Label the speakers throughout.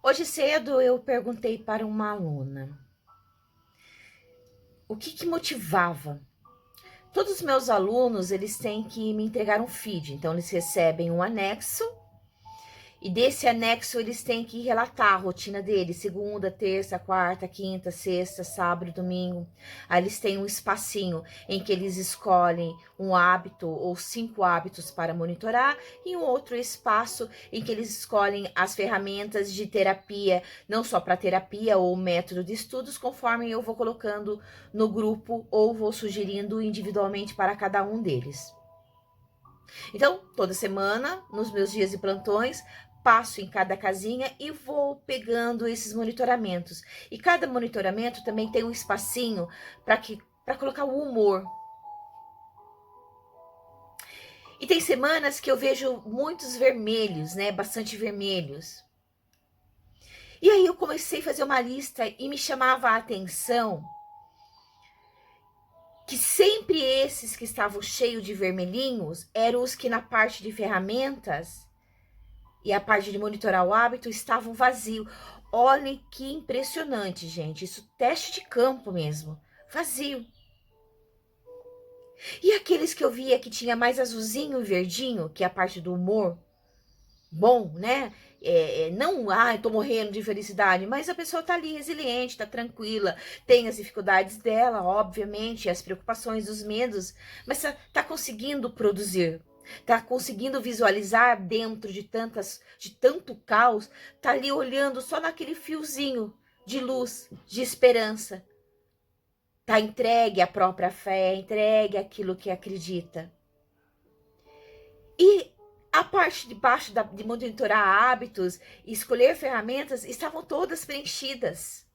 Speaker 1: Hoje cedo eu perguntei para uma aluna o que motivava. Todos os meus alunos, eles têm que me entregar um feed, então eles recebem um anexo e desse anexo eles têm que relatar a rotina deles, segunda, terça, quarta, quinta, sexta, sábado, domingo. Aí eles têm um espacinho em que eles escolhem um hábito ou 5 hábitos para monitorar e um outro espaço em que eles escolhem as ferramentas de terapia, não só para terapia ou método de estudos, conforme eu vou colocando no grupo ou vou sugerindo individualmente para cada um deles. Então, toda semana, nos meus dias de plantões, passo em cada casinha e vou pegando esses monitoramentos. E cada monitoramento também tem um espacinho para colocar o humor. E tem semanas que eu vejo muitos vermelhos, né? Bastante vermelhos. E aí eu comecei a fazer uma lista e me chamava a atenção que sempre esses que estavam cheios de vermelhinhos eram os que na parte de ferramentas e a parte de monitorar o hábito estavam vazios. Olhem que impressionante, gente. Isso teste de campo mesmo. Vazio. E aqueles que eu via que tinha mais azulzinho e verdinho, que é a parte do humor, bom, né? Não, eu tô morrendo de felicidade, mas a pessoa tá ali resiliente, tá tranquila, tem as dificuldades dela, obviamente, as preocupações, os medos, mas tá conseguindo produzir, tá conseguindo visualizar dentro de tanto caos, tá ali olhando só naquele fiozinho de luz, de esperança, tá entregue à própria fé, entregue àquilo que acredita. E a parte de baixo de monitorar hábitos e escolher ferramentas estavam todas preenchidas.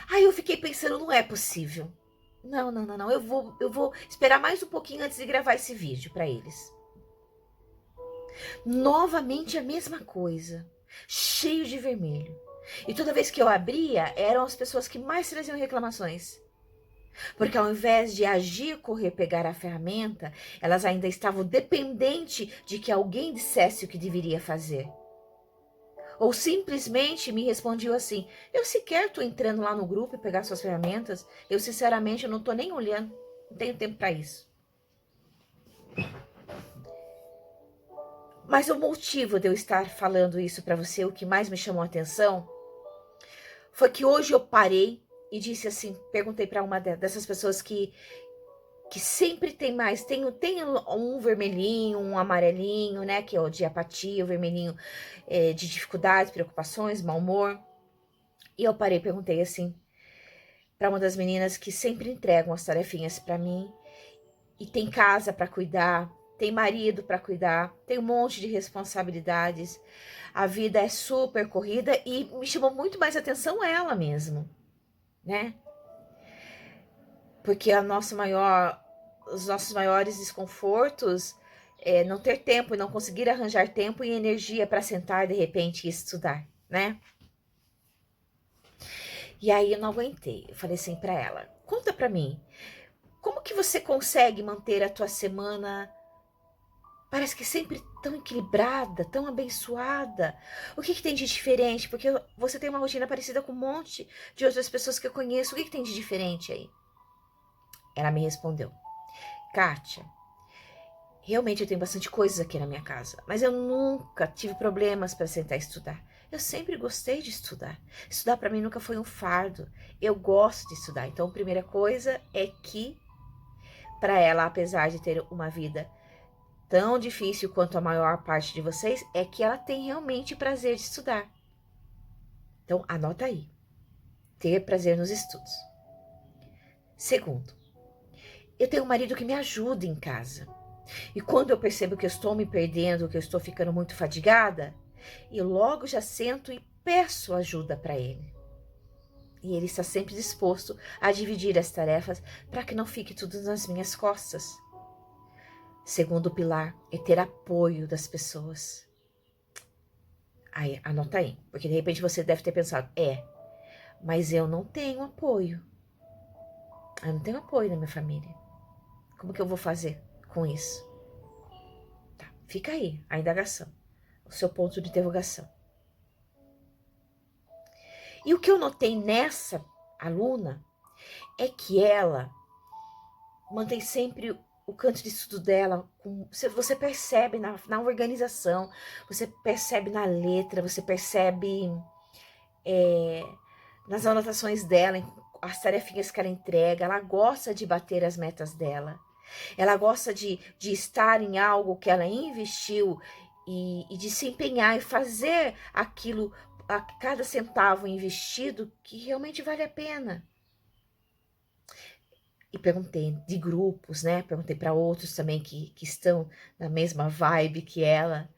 Speaker 1: Aí eu fiquei pensando, não é possível. Não, não, não, não. Eu vou esperar mais um pouquinho antes de gravar esse vídeo para eles. Novamente a mesma coisa, cheio de vermelho. E toda vez que eu abria, eram as pessoas que mais traziam reclamações. Porque ao invés de agir, correr, pegar a ferramenta, elas ainda estavam dependentes de que alguém dissesse o que deveria fazer. Ou simplesmente me respondiam assim: eu sequer estou entrando lá no grupo e pegar suas ferramentas. Eu sinceramente eu não estou nem olhando. Não tenho tempo para isso. Mas o motivo de eu estar falando isso para você, o que mais me chamou a atenção, foi que hoje eu parei e disse assim, perguntei para uma dessas pessoas que sempre tem mais, tem um vermelhinho, um amarelinho, né, que é o de apatia, o vermelhinho de dificuldades, preocupações, mau humor. E eu parei e perguntei assim, para uma das meninas que sempre entregam as tarefinhas para mim, e tem casa para cuidar, tem marido para cuidar, tem um monte de responsabilidades, a vida é super corrida, e me chamou muito mais atenção ela mesmo, né? Porque os nossos maiores desconfortos é não ter tempo e não conseguir arranjar tempo e energia para sentar de repente e estudar, né? E aí eu não aguentei. Eu falei assim para ela: "Conta para mim, como que você consegue manter a tua semana parece que sempre tão equilibrada, tão abençoada? O que tem de diferente? Porque você tem uma rotina parecida com um monte de outras pessoas que eu conheço. O que tem de diferente aí?" Ela me respondeu: "Kátia, realmente eu tenho bastante coisas aqui na minha casa, mas eu nunca tive problemas para sentar e estudar. Eu sempre gostei de estudar. Estudar para mim nunca foi um fardo. Eu gosto de estudar. Então, a primeira coisa é que, para ela, apesar de ter uma vida tão difícil quanto a maior parte de vocês, é que ela tem realmente prazer de estudar. Então, anota aí. Ter prazer nos estudos. Segundo, eu tenho um marido que me ajuda em casa. E quando eu percebo que eu estou me perdendo, que eu estou ficando muito fadigada, eu logo já sento e peço ajuda para ele. E ele está sempre disposto a dividir as tarefas para que não fique tudo nas minhas costas. Segundo pilar é ter apoio das pessoas. Aí, anota aí, porque de repente você deve ter pensado, mas eu não tenho apoio. Eu não tenho apoio da minha família. Como que eu vou fazer com isso? Tá, fica aí a indagação, o seu ponto de interrogação. E o que eu notei nessa aluna é que ela mantém sempre o canto de estudo dela, você percebe na organização, você percebe na letra, você percebe nas anotações dela, as tarefinhas que ela entrega, ela gosta de bater as metas dela, ela gosta de estar em algo que ela investiu e de se empenhar e fazer aquilo, a cada centavo investido, que realmente vale a pena. E perguntei de grupos, né? Perguntei para outros também que estão na mesma vibe que ela.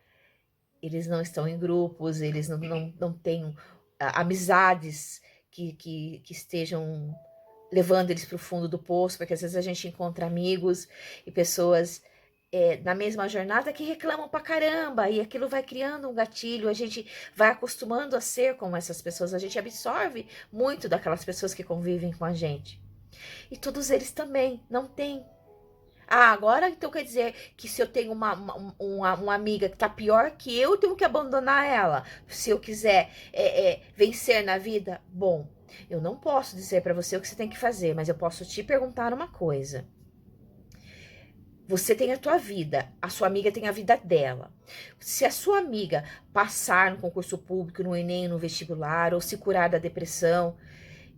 Speaker 1: Eles não estão em grupos, eles não têm amizades que estejam levando eles para o fundo do poço, porque às vezes a gente encontra amigos e pessoas na mesma jornada que reclamam pra caramba, e aquilo vai criando um gatilho, a gente vai acostumando a ser como essas pessoas, a gente absorve muito daquelas pessoas que convivem com a gente. E todos eles também não têm. Ah, agora então quer dizer que se eu tenho uma amiga que tá pior que eu tenho que abandonar ela. Se eu quiser vencer na vida, bom, eu não posso dizer para você o que você tem que fazer, mas eu posso te perguntar uma coisa. Você tem a tua vida, a sua amiga tem a vida dela. Se a sua amiga passar no concurso público, no Enem, no vestibular, ou se curar da depressão,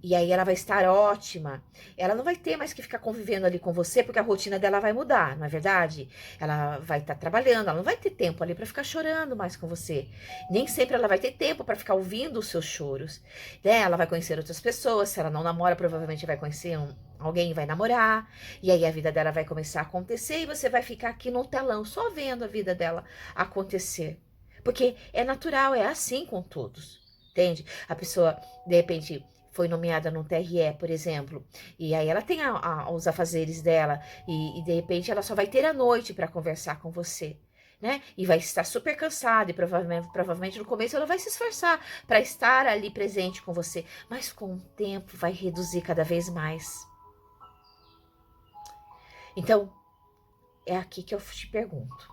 Speaker 1: e aí ela vai estar ótima. Ela não vai ter mais que ficar convivendo ali com você, porque a rotina dela vai mudar, não é verdade? Ela vai estar trabalhando, ela não vai ter tempo ali para ficar chorando mais com você. Nem sempre ela vai ter tempo para ficar ouvindo os seus choros. Né? Ela vai conhecer outras pessoas, se ela não namora, provavelmente vai conhecer alguém, vai namorar. E aí a vida dela vai começar a acontecer e você vai ficar aqui no telão só vendo a vida dela acontecer. Porque é natural, é assim com todos. Entende? A pessoa, de repente, foi nomeada num TRE, por exemplo, e aí ela tem os afazeres dela, e de repente ela só vai ter a noite para conversar com você, né? E vai estar super cansada, e provavelmente no começo ela vai se esforçar para estar ali presente com você, mas com o tempo vai reduzir cada vez mais. Então, é aqui que eu te pergunto.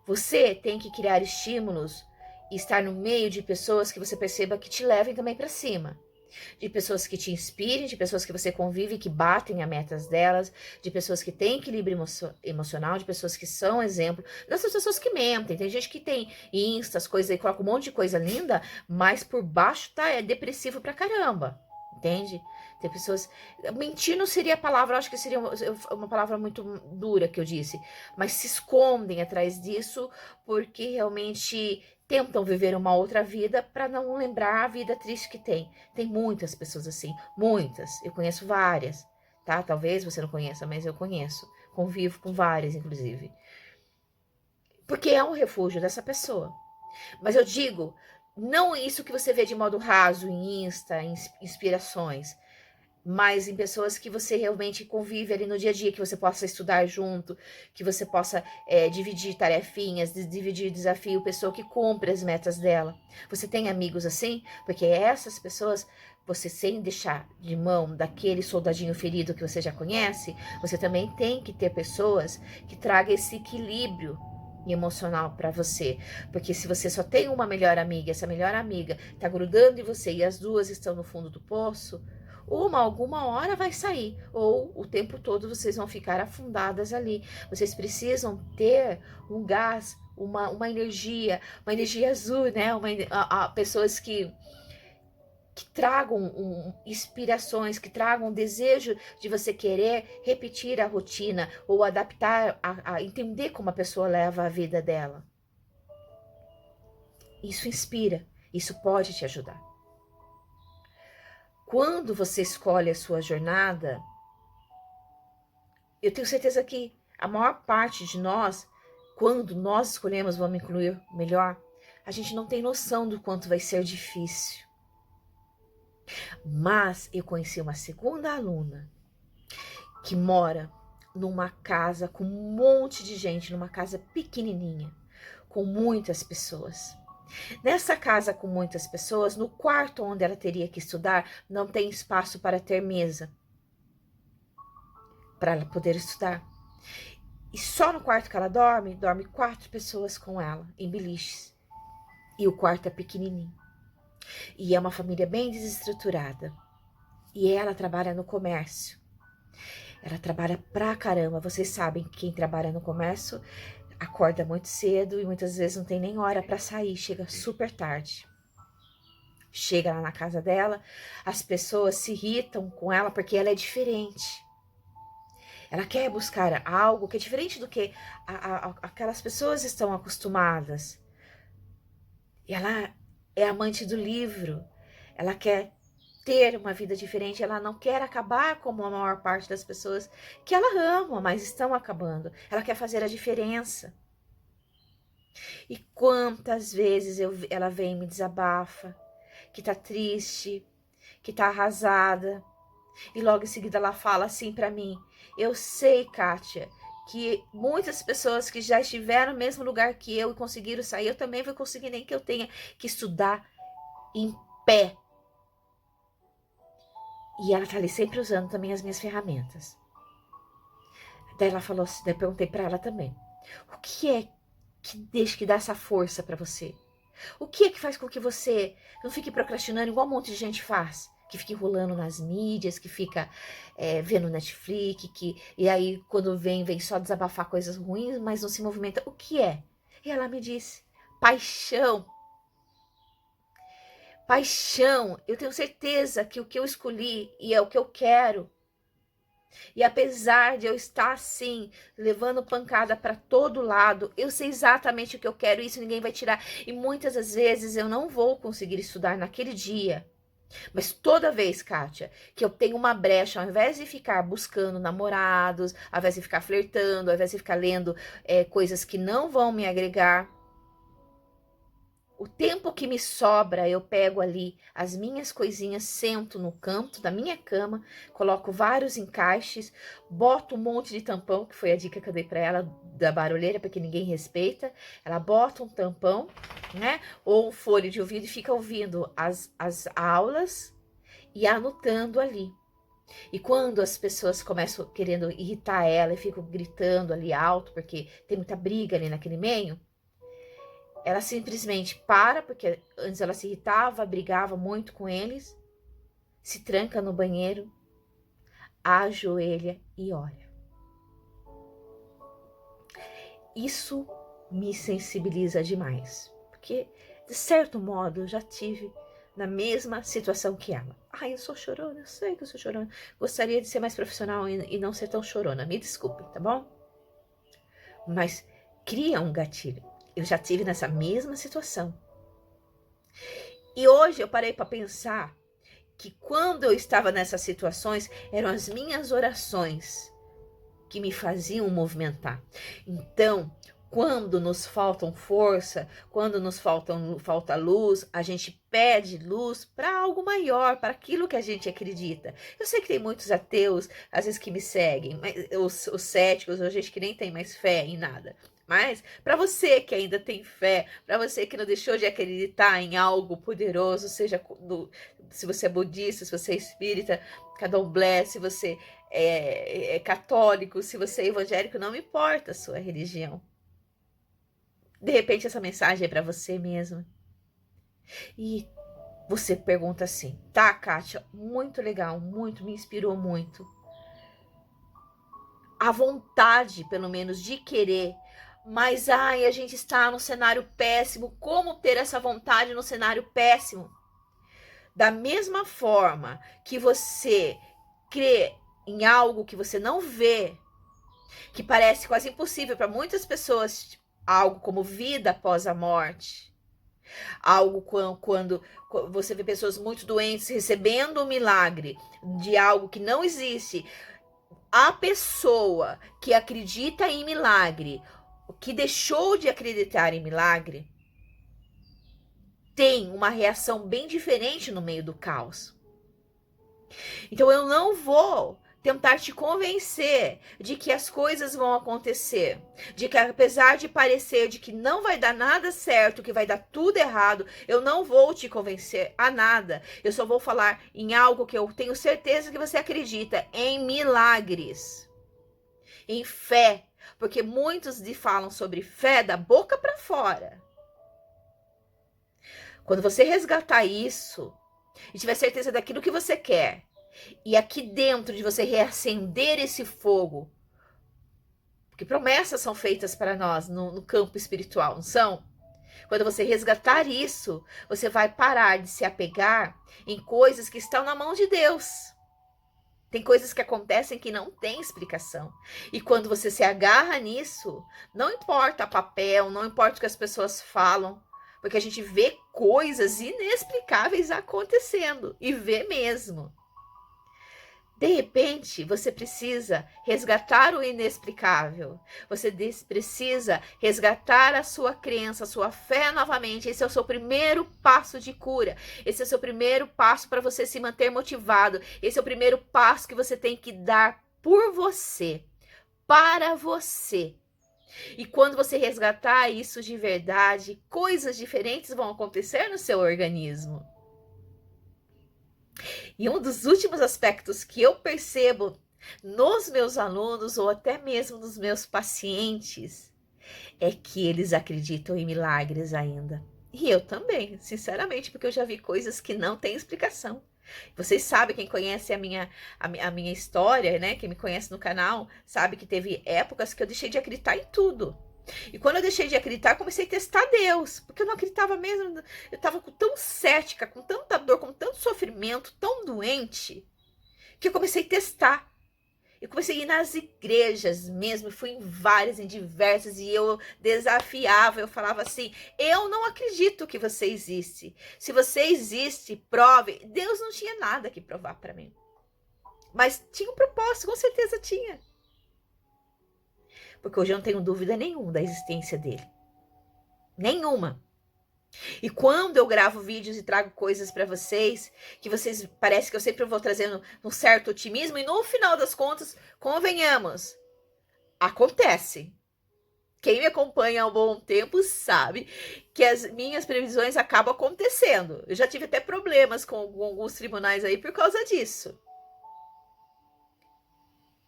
Speaker 1: Você tem que criar estímulos e estar no meio de pessoas que você perceba que te levem também para cima. De pessoas que te inspirem, de pessoas que você convive, que batem as metas delas, de pessoas que têm equilíbrio emocional, de pessoas que são exemplo. Dessas pessoas que mentem. Tem gente que tem instas, coisas aí, coloca um monte de coisa linda, mas por baixo é depressivo pra caramba. Entende? Tem pessoas. Mentir não seria a palavra, eu acho que seria uma palavra muito dura que eu disse, mas se escondem atrás disso porque realmente tentam viver uma outra vida para não lembrar a vida triste que tem. Tem muitas pessoas assim, muitas. Eu conheço várias, tá? Talvez você não conheça, mas eu conheço. Convivo com várias, inclusive. Porque é um refúgio dessa pessoa. Mas eu digo, não isso que você vê de modo raso em Insta, em inspirações, mas em pessoas que você realmente convive ali no dia a dia, que você possa estudar junto, que você possa dividir tarefinhas, dividir desafio, pessoa que cumpre as metas dela. Você tem amigos assim? Porque essas pessoas, você sem deixar de mão daquele soldadinho ferido que você já conhece, você também tem que ter pessoas que tragam esse equilíbrio emocional para você, porque se você só tem uma melhor amiga, essa melhor amiga tá grudando em você e as duas estão no fundo do poço, alguma hora vai sair, ou o tempo todo vocês vão ficar afundadas ali. Vocês precisam ter um gás, uma energia azul, né? Pessoas que tragam inspirações, que tragam desejo de você querer repetir a rotina ou adaptar, a entender como a pessoa leva a vida dela. Isso inspira, isso pode te ajudar. Quando você escolhe a sua jornada, eu tenho certeza que a maior parte de nós, quando nós escolhemos, vamos incluir melhor, a gente não tem noção do quanto vai ser difícil. Mas eu conheci uma segunda aluna que mora numa casa com um monte de gente, numa casa pequenininha, com muitas pessoas. Nessa casa com muitas pessoas, no quarto onde ela teria que estudar, não tem espaço para ter mesa para ela poder estudar. E só no quarto que ela dorme 4 pessoas com ela, em beliches. E o quarto é pequenininho. E é uma família bem desestruturada. E ela trabalha no comércio. Ela trabalha pra caramba. Vocês sabem que quem trabalha no comércio acorda muito cedo e muitas vezes não tem nem hora pra sair, chega super tarde. Chega lá na casa dela, as pessoas se irritam com ela porque ela é diferente. Ela quer buscar algo que é diferente do que aquelas pessoas estão acostumadas. E ela é amante do livro. Ela quer ter uma vida diferente. Ela não quer acabar como a maior parte das pessoas que ela ama, mas estão acabando. Ela quer fazer a diferença. E quantas vezes ela vem e me desabafa, que tá triste, que tá arrasada. E logo em seguida ela fala assim pra mim: eu sei, Kátia, que muitas pessoas que já estiveram no mesmo lugar que eu e conseguiram sair, eu também vou conseguir, nem que eu tenha que estudar em pé. E ela tá ali sempre usando também as minhas ferramentas. Daí ela falou assim, daí eu perguntei pra ela também: o que é que deixa que dá essa força pra você? O que é que faz com que você não fique procrastinando igual um monte de gente faz? Que fica enrolando nas mídias, que fica vendo Netflix, e aí quando vem só desabafar coisas ruins, mas não se movimenta. O que é? E ela me disse: paixão. Paixão. Eu tenho certeza que o que eu escolhi e é o que eu quero. E apesar de eu estar assim, levando pancada para todo lado, eu sei exatamente o que eu quero, isso ninguém vai tirar. E muitas das vezes eu não vou conseguir estudar naquele dia. Mas toda vez, Kátia, que eu tenho uma brecha, ao invés de ficar buscando namorados, ao invés de ficar flertando, ao invés de ficar lendo coisas que não vão me agregar, o tempo que me sobra, eu pego ali as minhas coisinhas, sento no canto da minha cama, coloco vários encaixes, boto um monte de tampão, que foi a dica que eu dei para ela da barulheira, porque ninguém respeita. Ela bota um tampão, né? Ou um fone de ouvido e fica ouvindo as aulas e anotando ali. E quando as pessoas começam querendo irritar ela e ficam gritando ali alto, porque tem muita briga ali naquele meio, ela simplesmente para, porque antes ela se irritava, brigava muito com eles, se tranca no banheiro, ajoelha e ora. Isso me sensibiliza demais, porque de certo modo eu já tive na mesma situação que ela. Ai, eu sou chorona, eu sei que eu sou chorona. Gostaria de ser mais profissional e não ser tão chorona, me desculpe, tá bom? Mas cria um gatilho. Eu já tive nessa mesma situação. E hoje eu parei para pensar que quando eu estava nessas situações, eram as minhas orações que me faziam movimentar. Então, quando nos faltam força, quando nos falta luz, a gente pede luz para algo maior, para aquilo que a gente acredita. Eu sei que tem muitos ateus, às vezes, que me seguem, mas os céticos, a gente que nem tem mais fé em nada. Mas para você que ainda tem fé, para você que não deixou de acreditar em algo poderoso, seja se você é budista, se você é espírita, candomblé, se você é católico, se você é evangélico, não me importa a sua religião. De repente essa mensagem é para você mesmo. E você pergunta assim: tá, Kátia, muito legal, muito, me inspirou muito. A vontade, pelo menos, de querer. Mas, ai, a gente está num cenário péssimo. Como ter essa vontade no cenário péssimo? Da mesma forma que você crê em algo que você não vê, que parece quase impossível para muitas pessoas, algo como vida após a morte, algo quando você vê pessoas muito doentes recebendo um milagre de algo que não existe. A pessoa que acredita em milagre, que deixou de acreditar em milagre, tem uma reação bem diferente no meio do caos. Então eu não vou tentar te convencer de que as coisas vão acontecer, de que apesar de parecer de que não vai dar nada certo, que vai dar tudo errado, eu não vou te convencer a nada. Eu só vou falar em algo que eu tenho certeza que você acredita, em milagres, em fé, porque muitos falam sobre fé da boca para fora. Quando você resgatar isso e tiver certeza daquilo que você quer, e aqui dentro de você reacender esse fogo, porque promessas são feitas para nós no campo espiritual, não são? Quando você resgatar isso, você vai parar de se apegar em coisas que estão na mão de Deus. Tem coisas que acontecem que não tem explicação. E quando você se agarra nisso, não importa papel, não importa o que as pessoas falam, porque a gente vê coisas inexplicáveis acontecendo e vê mesmo. De repente, você precisa resgatar o inexplicável. Você precisa resgatar a sua crença, a sua fé novamente. Esse é o seu primeiro passo de cura. Esse é o seu primeiro passo para você se manter motivado. Esse é o primeiro passo que você tem que dar por você, para você. E quando você resgatar isso de verdade, coisas diferentes vão acontecer no seu organismo. E um dos últimos aspectos que eu percebo nos meus alunos ou até mesmo nos meus pacientes é que eles acreditam em milagres ainda. E eu também, sinceramente, porque eu já vi coisas que não têm explicação. Vocês sabem, quem conhece a minha história, né? Quem me conhece no canal, sabe que teve épocas que eu deixei de acreditar em tudo. E quando eu deixei de acreditar, eu comecei a testar Deus, porque eu não acreditava mesmo. Eu estava tão cética, com tanta dor, com tanto sofrimento, tão doente, que eu comecei a testar. Eu comecei a ir nas igrejas mesmo, fui em várias, em diversas, e eu desafiava, eu falava assim, eu não acredito que você existe. Se você existe, prove. Deus não tinha nada que provar para mim. Mas tinha um propósito, com certeza tinha. Porque hoje eu não tenho dúvida nenhuma da existência dele. Nenhuma. E quando eu gravo vídeos e trago coisas para vocês, que vocês parece que eu sempre vou trazendo um certo otimismo, e no final das contas, convenhamos, acontece. Quem me acompanha há um bom tempo sabe que as minhas previsões acabam acontecendo. Eu já tive até problemas com alguns tribunais aí por causa disso.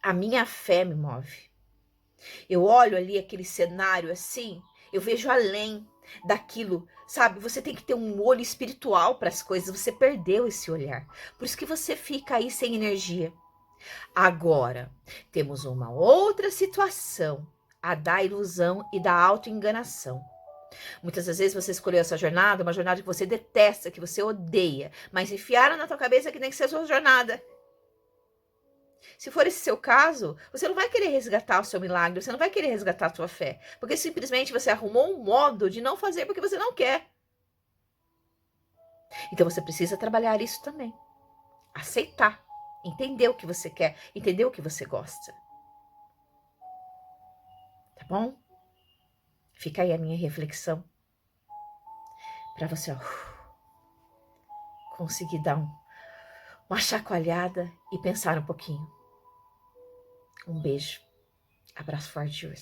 Speaker 1: A minha fé me move. Eu olho ali aquele cenário assim, eu vejo além daquilo, sabe? Você tem que ter um olho espiritual para as coisas, você perdeu esse olhar. Por isso que você fica aí sem energia. Agora, temos uma outra situação, a da ilusão e da autoenganação. Muitas das vezes você escolheu essa jornada, uma jornada que você detesta, que você odeia, mas enfiaram na tua cabeça que tem que ser a sua jornada. Se for esse seu caso, você não vai querer resgatar o seu milagre, você não vai querer resgatar a sua fé, porque simplesmente você arrumou um modo de não fazer porque você não quer. Então você precisa trabalhar isso também. Aceitar, entender o que você quer, entender o que você gosta. Tá bom? Fica aí a minha reflexão para você, ó, conseguir dar uma chacoalhada e pensar um pouquinho. Um beijo. Abraço forte, Júlia.